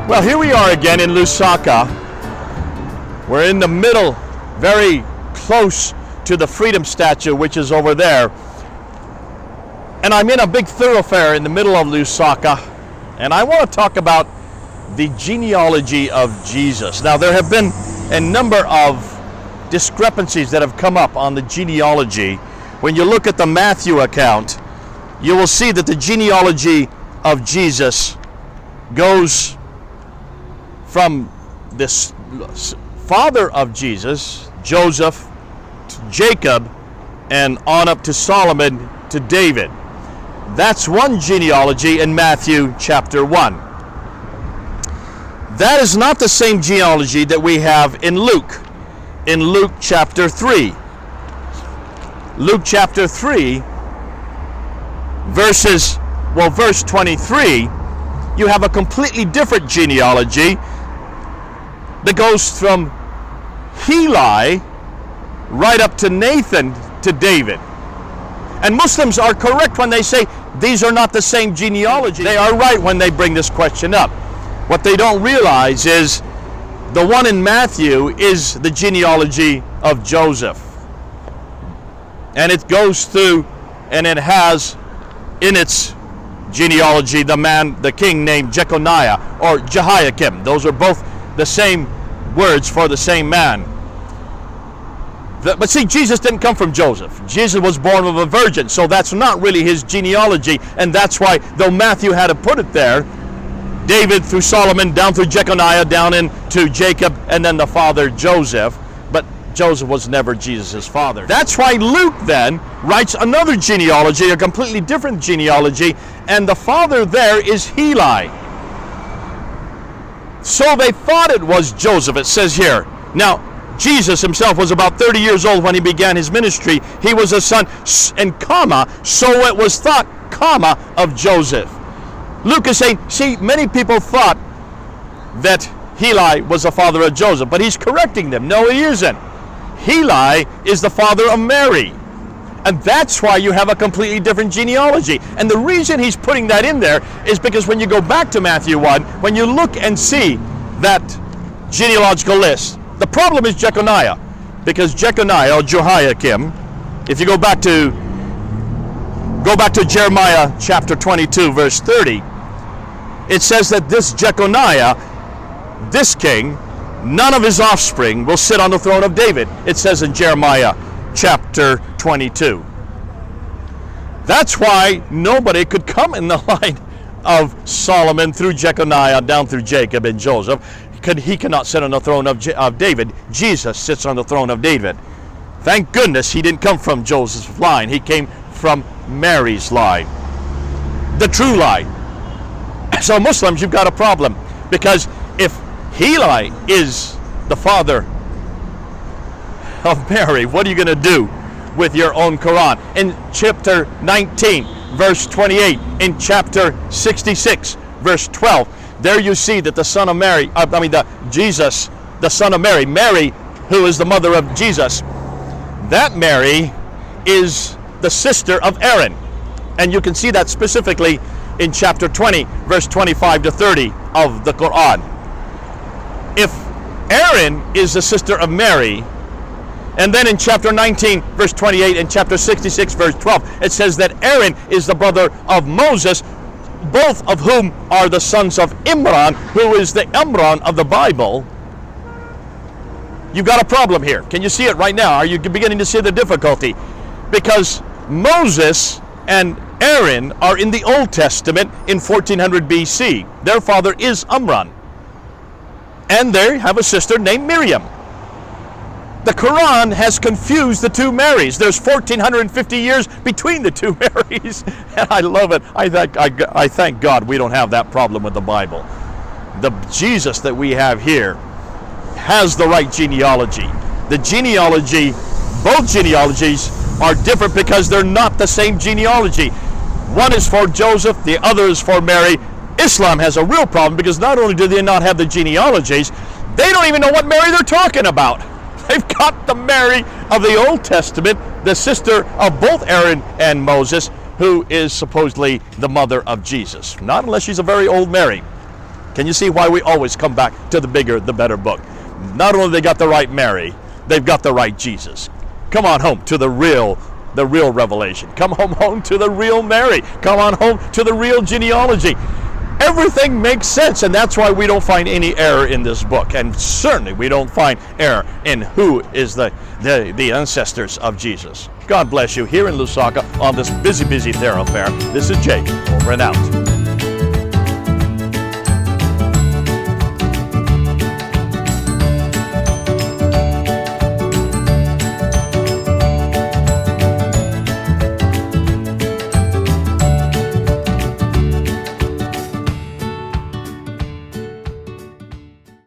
Well, here we are again in Lusaka. We're in the middle, very close to the Freedom Statue, which is over there. And I'm in a big thoroughfare in the middle of Lusaka, and I want to talk about the genealogy of Jesus. Now, there have been a number of discrepancies that have come up on the genealogy. When you look at the Matthew account, you will see that the genealogy of Jesus goes from this father of Jesus, Joseph, to Jacob, and on up to Solomon, to David. That's one genealogy in Matthew chapter 1. That is not the same genealogy that we have in Luke chapter 3. Luke chapter 3, verse 23, you have a completely different genealogy that goes from Heli right up to Nathan to David. And Muslims are correct when they say these are not the same genealogy. They are right when they bring this question up. What they don't realize is the one in Matthew is the genealogy of Joseph. And it goes through, and it has in its genealogy the king named Jeconiah or Jehoiakim. Those are both the same words for the same man. But see, Jesus didn't come from Joseph. Jesus was born of a virgin, so that's not really his genealogy, and that's why, though Matthew had to put it there, David through Solomon, down through Jeconiah, down into Jacob, and then the father Joseph, but Joseph was never Jesus' father. That's why Luke then writes another genealogy, a completely different genealogy, and the father there is Heli. So they thought it was Joseph, it says here. Now, Jesus himself was about 30 years old when he began his ministry. He was a son, and so it was thought, of Joseph. Luke is saying, see, many people thought that Heli was the father of Joseph, but he's correcting them. No, he isn't. Heli is the father of Mary. And that's why you have a completely different genealogy. And the reason he's putting that in there is because when you go back to Matthew 1, when you look and see that genealogical list, the problem is Jeconiah, because Jeconiah or Jehoiakim, if you go back to Jeremiah chapter 22 verse 30, it says that this Jeconiah, this king, none of his offspring will sit on the throne of David. It says in Jeremiah chapter 22. That's why nobody could come in the line of Solomon through Jeconiah down through Jacob and Joseph. He cannot sit on the throne of David. Jesus sits on the throne of David. Thank goodness he didn't come from Joseph's line. He came from Mary's line, the true line. So Muslims, you've got a problem, because if Heli is the father of Mary, what are you going to do with your own Quran? In chapter 19, verse 28, in chapter 66, verse 12, there you see that the son of Mary, Jesus, the son of Mary, Mary, who is the mother of Jesus, that Mary is the sister of Aaron. And you can see that specifically in chapter 20, verse 25 to 30 of the Quran. If Aaron is the sister of Mary, and then in chapter 19, verse 28, and chapter 66, verse 12, it says that Aaron is the brother of Moses, both of whom are the sons of Imran, who is the Imran of the Bible. You've got a problem here. Can you see it right now? Are you beginning to see the difficulty? Because Moses and Aaron are in the Old Testament in 1400 BC. Their father is Imran. And they have a sister named Miriam. The Quran has confused the two Marys. There's 1450 years between the two Marys, and I love it. I thank God we don't have that problem with the Bible. The Jesus that we have here has the right genealogy. The genealogy, both genealogies are different because they're not the same genealogy. One is for Joseph, the other is for Mary. Islam has a real problem because not only do they not have the genealogies, they don't even know what Mary they're talking about. They've got the Mary of the Old Testament, the sister of both Aaron and Moses, who is supposedly the mother of Jesus. Not unless she's a very old Mary. Can you see why we always come back to the bigger, the better book? Not only they got the right Mary, they've got the right Jesus. Come on home to the real revelation. Come home to the real Mary. Come on home to the real genealogy. Everything makes sense, and that's why we don't find any error in this book. And certainly we don't find error in who is the ancestors of Jesus. God bless you here in Lusaka on this busy thoroughfare. This is Jake, over and out.